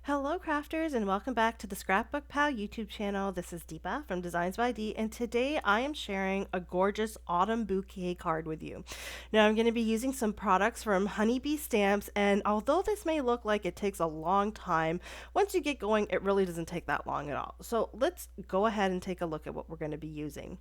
Hello crafters and welcome back to the ScrapbookPal YouTube channel. This is Deepa from DeeZinesByD and today I am sharing a gorgeous autumn bouquet card with you. Now I'm going to be using some products from Honeybee Stamps, and although this may look like it takes a long time, once you get going it really doesn't take that long at all. So let's go ahead and take a look at what we're going to be using.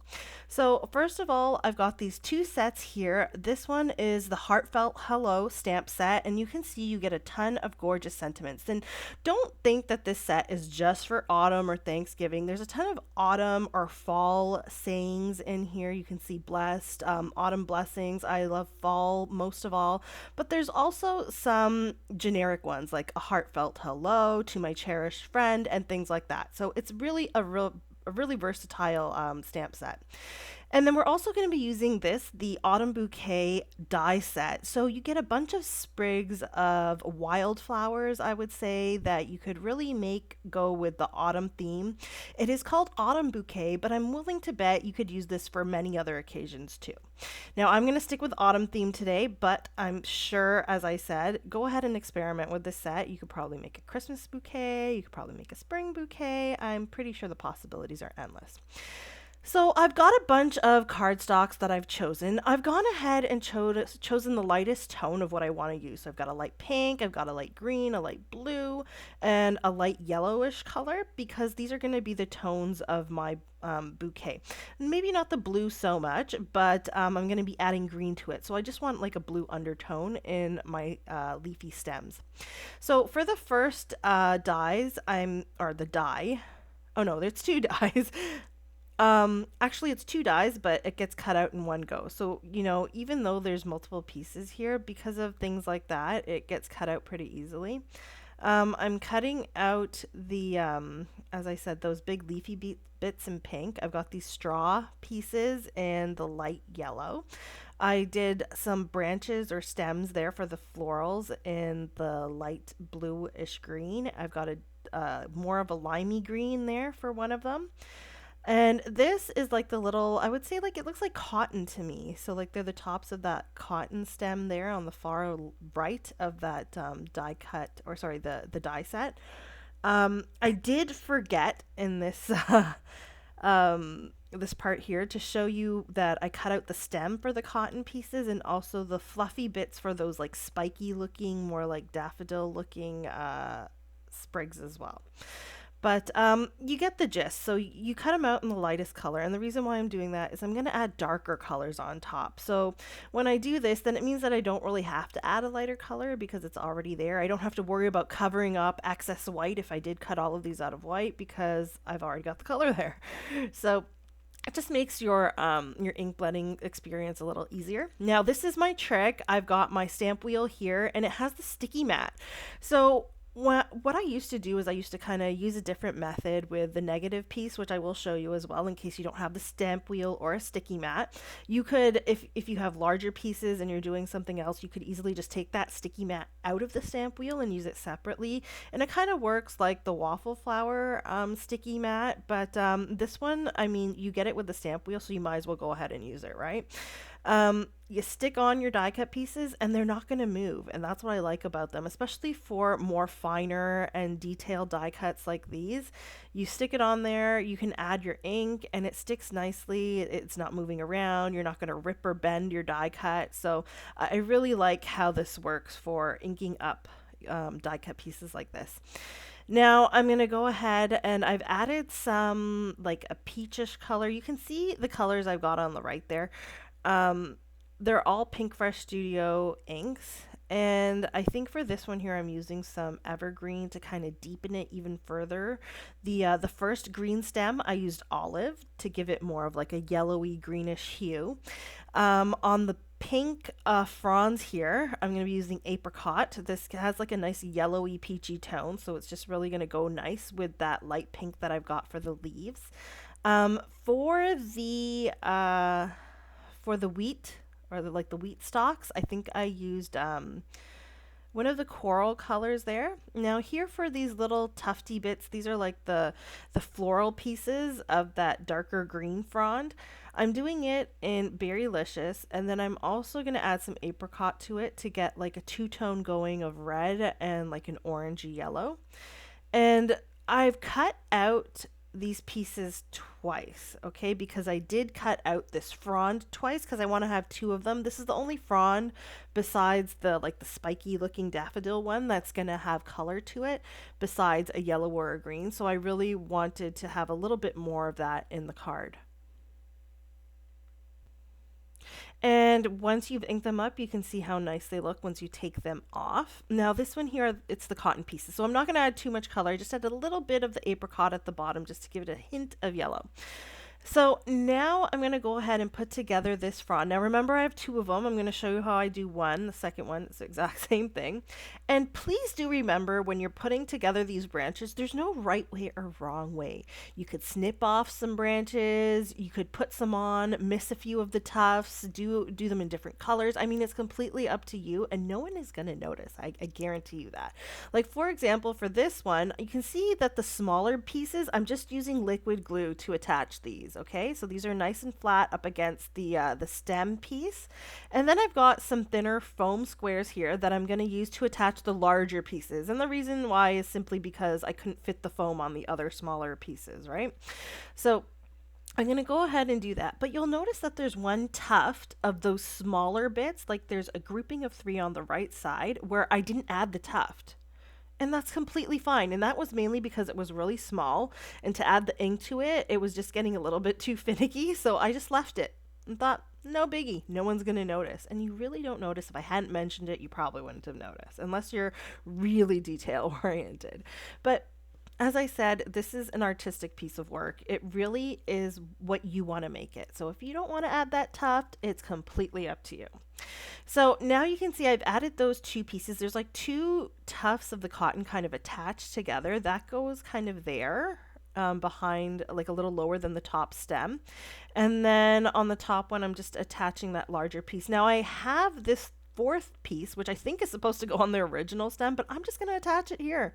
So first of all, I've got these two sets here. This one is the Heartfelt Hello stamp set, and you can see you get a ton of gorgeous sentiments. And don't think that this set is just for autumn or Thanksgiving. There's a ton of autumn or fall sayings in here. You can see blessed, autumn blessings. I love fall most of all, but there's also some generic ones like a heartfelt hello to my cherished friend and things like that. So it's really a really versatile stamp set. And then we're also going to be using the Autumn Bouquet die set. So you get a bunch of sprigs of wildflowers, I would say, that you could really make go with the autumn theme. It is called Autumn Bouquet, but I'm willing to bet you could use this for many other occasions too. Now I'm going to stick with autumn theme today, but I'm sure, as I said, go ahead and experiment with this set. You could probably make a Christmas bouquet, you could probably make a spring bouquet. I'm pretty sure the possibilities are endless. So I've got a bunch of cardstocks that I've chosen. I've gone ahead and chosen the lightest tone of what I want to use. So I've got a light pink, I've got a light green, a light blue, and a light yellowish color because these are going to be the tones of my bouquet. Maybe not the blue so much, but I'm going to be adding green to it. So I just want like a blue undertone in my leafy stems. So for the first dies, or the die, oh no, there's two dies. Actually it's two dies, but it gets cut out in one go. So, even though there's multiple pieces here, because of things like that, it gets cut out pretty easily. I'm cutting out as I said, those big leafy bits in pink. I've got these straw pieces in the light yellow. I did some branches or stems there for the florals in the light bluish green. I've got a more of a limey green there for one of them. And this is like the little, I would say like it looks like cotton to me. So like they're the tops of that cotton stem there on the far right of that die cut, or sorry, the die set. I did forget in this this part here to show you that I cut out the stem for the cotton pieces and also the fluffy bits for those like spiky looking, more like daffodil looking sprigs as well. But you get the gist. So you cut them out in the lightest color. And the reason why I'm doing that is I'm going to add darker colors on top. So when I do this, then it means that I don't really have to add a lighter color because it's already there. I don't have to worry about covering up excess white if I did cut all of these out of white because I've already got the color there. So it just makes your ink blending experience a little easier. Now this is my trick. I've got my stamp wheel here and it has the sticky mat. So what I used to do is I used to kind of use a different method with the negative piece, which I will show you as well in case you don't have the stamp wheel or a sticky mat. You could, if you have larger pieces and you're doing something else, you could easily just take that sticky mat out of the stamp wheel and use it separately. And it kind of works like the waffle flower sticky mat, but this one, I mean, you get it with the stamp wheel, so you might as well go ahead and use it, right? You stick on your die cut pieces and they're not going to move, and that's what I like about them, especially for more finer and detailed die cuts like these. You stick it on there, you can add your ink and it sticks nicely. It's not moving around, you're not going to rip or bend your die cut. So I really like how this works for inking up die cut pieces like this. Now I'm going to go ahead and I've added some like a peachish color. You can see the colors I've got on the right there. They're all Pinkfresh Studio inks, and I think for this one here I'm using some evergreen to kind of deepen it even further. The first green stem I used olive to give it more of like a yellowy greenish hue. On the pink fronds here I'm going to be using apricot. This has like a nice yellowy peachy tone, so it's just really going to go nice with that light pink that I've got for the leaves. For the wheat, or the wheat stalks, I think I used one of the coral colors there. Now here for these little tufty bits, these are like the floral pieces of that darker green frond. I'm doing it in Berrylicious, and then I'm also going to add some apricot to it to get like a two-tone going of red and like an orangey yellow. And I've cut out these pieces twice, okay? Because I did cut out this frond twice because I want to have two of them. This is the only frond besides the like the spiky looking daffodil one that's going to have color to it besides a yellow or a green. So I really wanted to have a little bit more of that in the card. And once you've inked them up, you can see how nice they look once you take them off. Now this one here, it's the cotton pieces. So I'm not going to add too much color. I just add a little bit of the apricot at the bottom just to give it a hint of yellow. So now I'm going to go ahead and put together this frond. Now remember I have two of them. I'm going to show you how I do one. The second one is the exact same thing. And please do remember when you're putting together these branches, there's no right way or wrong way. You could snip off some branches, you could put some on, miss a few of the tufts, do them in different colors. I mean, it's completely up to you and no one is going to notice. I guarantee you that. Like for example, for this one, you can see that the smaller pieces, I'm just using liquid glue to attach these. Okay, so these are nice and flat up against the stem piece, and then I've got some thinner foam squares here that I'm going to use to attach the larger pieces, and the reason why is simply because I couldn't fit the foam on the other smaller pieces, right? So I'm going to go ahead and do that, but you'll notice that there's one tuft of those smaller bits, like there's a grouping of 3 on the right side where I didn't add the tuft. And that's completely fine. And that was mainly because it was really small. And to add the ink to it, it was just getting a little bit too finicky. So I just left it and thought, no biggie. No one's going to notice. And you really don't notice. If I hadn't mentioned it, you probably wouldn't have noticed unless you're really detail oriented. But as I said, this is an artistic piece of work. It really is what you want to make it. So if you don't want to add that tuft, it's completely up to you. So now you can see I've added those two pieces. There's like two tufts of the cotton kind of attached together. That goes kind of there behind, like a little lower than the top stem. And then on the top one, I'm just attaching that larger piece. Now I have this fourth piece, which I think is supposed to go on the original stem, but I'm just going to attach it here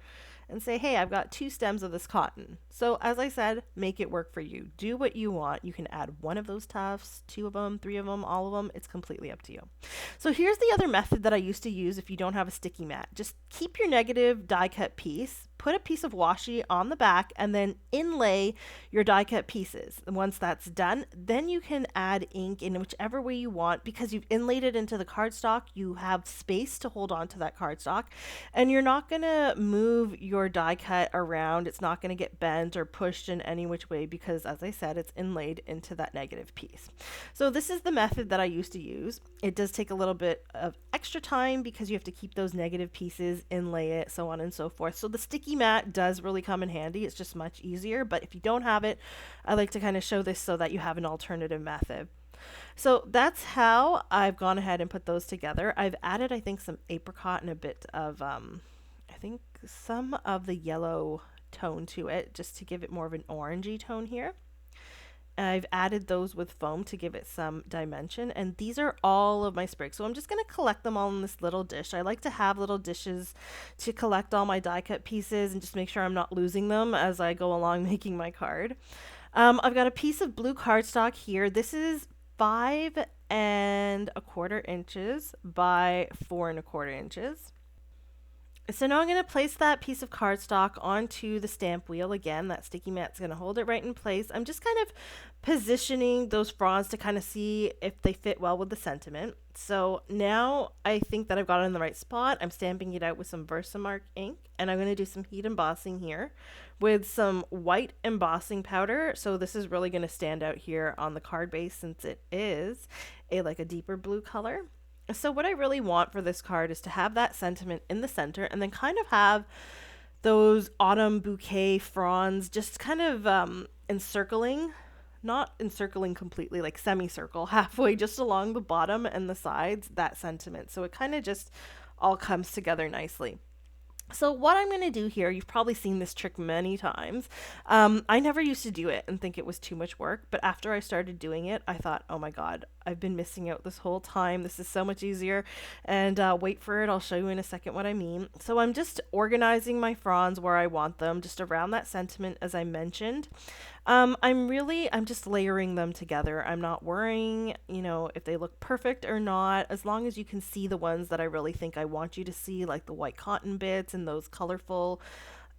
and say, hey, I've got 2 stems of this cotton. So as I said, make it work for you. Do what you want. You can add one of those tufts, 2 of them, 3 of them, all of them. It's completely up to you. So here's the other method that I used to use if you don't have a sticky mat. Just keep your negative die cut piece, put a piece of washi on the back, and then inlay your die cut pieces. And once that's done, then you can add ink in whichever way you want. Because you've inlaid it into the cardstock, you have space to hold on to that cardstock, and you're not going to move your die cut around. It's not going to get bent or pushed in any which way because, as I said, it's inlaid into that negative piece. So this is the method that I used to use. It does take a little bit of extra time because you have to keep those negative pieces, inlay it, so on and so forth. So the sticky mat does really come in handy. It's just much easier, but if you don't have it, I like to kind of show this so that you have an alternative method. So that's how I've gone ahead and put those together. I've added, I think, some apricot and a bit of, I think, some of the yellow tone to it just to give it more of an orangey tone here. I've added those with foam to give it some dimension, and these are all of my sprigs. So I'm just going to collect them all in this little dish. I like to have little dishes to collect all my die cut pieces and just make sure I'm not losing them as I go along making my card. I've got a piece of blue cardstock here. This is 5¼ inches by 4¼ inches. So now I'm going to place that piece of cardstock onto the stamp wheel. Again, that sticky mat's going to hold it right in place. I'm just kind of positioning those fronds to kind of see if they fit well with the sentiment. So now I think that I've got it in the right spot. I'm stamping it out with some Versamark ink, and I'm going to do some heat embossing here with some white embossing powder. So this is really going to stand out here on the card base since it is like a deeper blue color. So what I really want for this card is to have that sentiment in the center and then kind of have those autumn bouquet fronds just kind of encircling, not encircling completely, like semicircle, halfway just along the bottom and the sides, that sentiment. So it kind of just all comes together nicely. So what I'm going to do here, you've probably seen this trick many times. I never used to do it and think it was too much work, but after I started doing it, I thought, oh my God, I've been missing out this whole time. This is so much easier. And wait for it. I'll show you in a second what I mean. So I'm just organizing my fronds where I want them, just around that sentiment as I mentioned. I'm just layering them together. I'm not worrying, if they look perfect or not, as long as you can see the ones that I really think I want you to see, like the white cotton bits and those colorful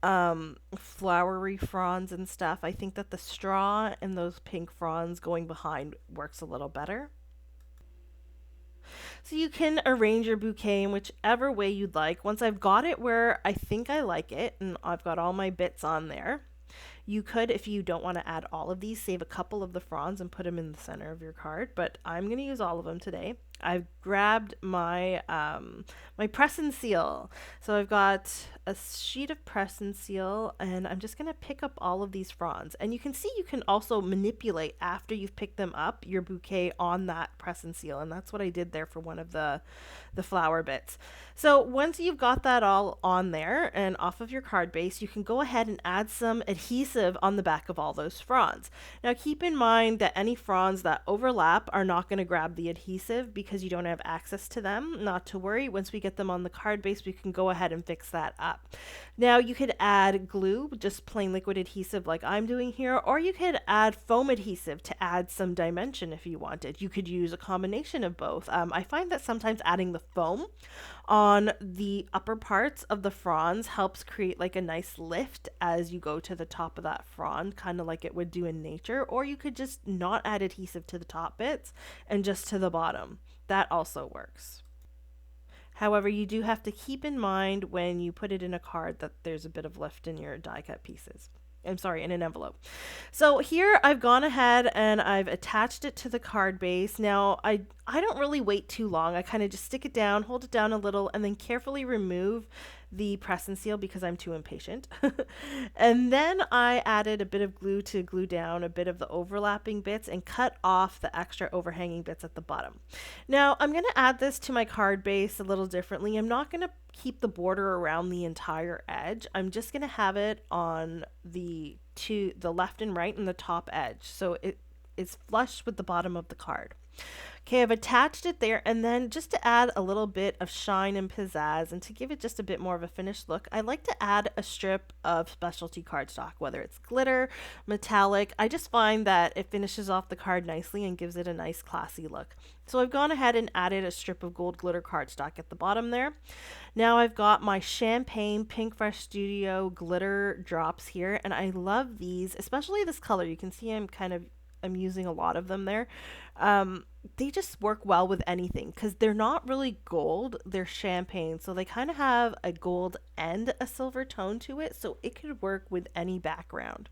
flowery fronds and stuff, I think that the straw and those pink fronds going behind works a little better. So you can arrange your bouquet in whichever way you'd like. Once I've got it where I think I like it and I've got all my bits on there, you could, if you don't want to add all of these, save a couple of the fronds and put them in the center of your card, but I'm going to use all of them today. I've grabbed my my press and seal. So I've got a sheet of press and seal, and I'm just going to pick up all of these fronds. And you can see you can also manipulate after you've picked them up your bouquet on that press and seal, and that's what I did there for one of the flower bits. So once you've got that all on there and off of your card base, you can go ahead and add some adhesive on the back of all those fronds. Now keep in mind that any fronds that overlap are not going to grab the adhesive because you don't have access to them. Not to worry, once we get them on the card base, we can go ahead and fix that up. Now you could add glue, just plain liquid adhesive like I'm doing here, or you could add foam adhesive to add some dimension if you wanted. You could use a combination of both. I find that sometimes adding the foam on the upper parts of the fronds helps create like a nice lift as you go to the top of that frond, kind of like it would do in nature, or you could just not add adhesive to the top bits and just to the bottom. That also works. However, you do have to keep in mind when you put it in a card that there's a bit of lift in your die cut pieces. I'm sorry, in an envelope. So here I've gone ahead and I've attached it to the card base. Now I don't really wait too long. I kind of just stick it down, hold it down a little, and then carefully remove the press and seal because I'm too impatient. And then I added a bit of glue to glue down a bit of the overlapping bits and cut off the extra overhanging bits at the bottom. Now I'm going to add this to my card base a little differently. I'm not going to keep the border around the entire edge. I'm just going to have it on the left and right and the top edge. So it is flush with the bottom of the card. Okay, I've attached it there, and then just to add a little bit of shine and pizzazz and to give it just a bit more of a finished look, I like to add a strip of specialty cardstock, whether it's glitter, metallic. I just find that it finishes off the card nicely and gives it a nice classy look. So I've gone ahead and added a strip of gold glitter cardstock at the bottom there. Now I've got my Champagne Pinkfresh Studio glitter drops here, and I love these, especially this color. You can see I'm using a lot of them there. They just work well with anything because they're not really gold, they're champagne, so they kind of have a gold and a silver tone to it, so it could work with any background.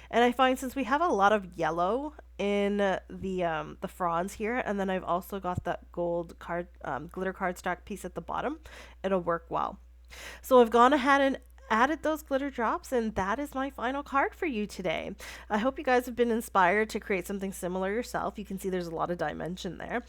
And I find since we have a lot of yellow in the fronds here, and then I've also got that gold glitter cardstock piece at the bottom, it'll work well. So I've gone ahead and added those glitter drops, and that is my final card for you today. I hope you guys have been inspired to create something similar yourself. You can see there's a lot of dimension there.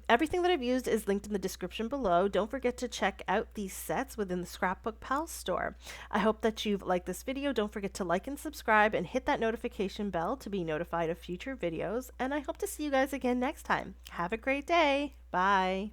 Everything that I've used is linked in the description below. Don't forget to check out these sets within the ScrapbookPal store. I hope that you've liked this video. Don't forget to like and subscribe and hit that notification bell to be notified of future videos, and I hope to see you guys again next time. Have a great day. Bye.